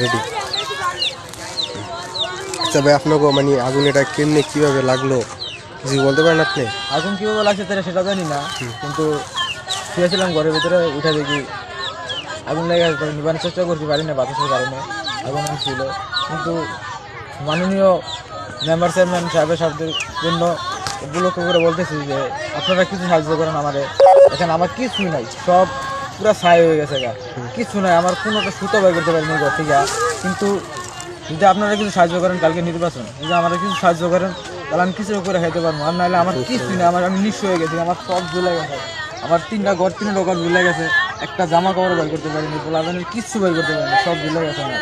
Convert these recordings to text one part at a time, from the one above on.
Ready. আচ্ছা ভাই, আপনাকে মানে আগুন এটা কেমনে কিভাবে লাগলো কিছু বলতে পারেন আপনি? আগুন কীভাবে লাগছে তারা সেটা জানি না, কিন্তু শুয়েছিলাম ঘরের ভিতরে, উঠে দেখি আগুন লেগে গেছে। নিবানোর চেষ্টা করছি, পারি না, বাতাসের কারণে আগুন ছিল। কিন্তু মাননীয় মেম্বার চেয়ারম্যান সাহেবের জন্য উপলক্ষ করে বলতেছি যে আপনারা কিছু সাহায্য করেন আমারে। এখানে আমার কিছুই নাই, সব পুরো ছাই হয়ে গেছে গা, কিছু নাই, আমার কোনো একটা সুতো বের করতে পারিনি ঘর থেকে। কিন্তু যদি আপনারা কিছু সাহায্য করেন, কালকে নির্বাচন, যদি আমাদের কিছু সাহায্য করেন তাহলে আমি কিছু করে খাইতে পারবো। আর নাহলে আমার কিছুই নেই, আমি নিঃস্ব হয়ে গেছি, আমার সব ঝুলে গেছে, আমার 3টা ঘর 3টা ঘর ঝুলে গেছে, একটা জামা কাপড় বের করতে পারিনি, পোলাবেনের কিচ্ছু বের করতে পারিনি, সব ঝুলে গেছে আমার।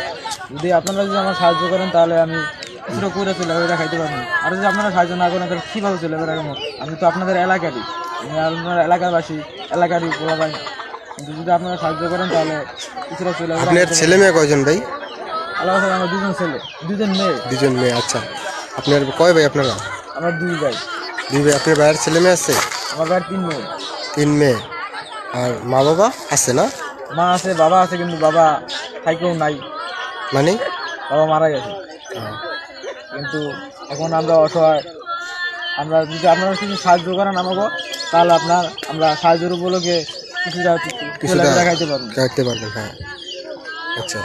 যদি আপনারা যদি আমার সাহায্য করেন তাহলে আমি কিছুটা করে চলে ওইটা খাইতে পারবো। আর যদি আপনারা সাহায্য না করেন তাহলে কীভাবে চলে বেড়াবো? আমি তো আপনাদের এলাকারই, আমি আপনার এলাকাবাসী, এলাকারই পোলাবাই। কিন্তু যদি আপনারা সাহায্য করেন তাহলে কিছুটা চলে। আপনার ছেলে মেয়ে কয়জন ভাই? আল্লাহ আমার 2জন ছেলে 2জন মেয়ে। 2জন মেয়ে। আচ্ছা, আপনার কয় ভাই আপনারা? আমার 2 ভাই। 2 ভাই। আপনার ভাইয়ের ছেলে মেয়ে আছে? আমার ভাইয়ের 3 মেয়ে। 3 মেয়ে। আর মা বাবা আছে না? মা আছে, বাবা আছে, কিন্তু বাবা থাইকেও নাই, মানে বাবা মারা গেছে। কিন্তু এখন আমরা অসহায়, আমরা যদি আপনারা কিছু সাহায্য করেন আমাকে তাহলে আমরা সাহায্যের উপলক্ষে কিছুটা কিছুটা দেখাইতে পারবো। রাখতে পারবেন। হ্যাঁ, আচ্ছা।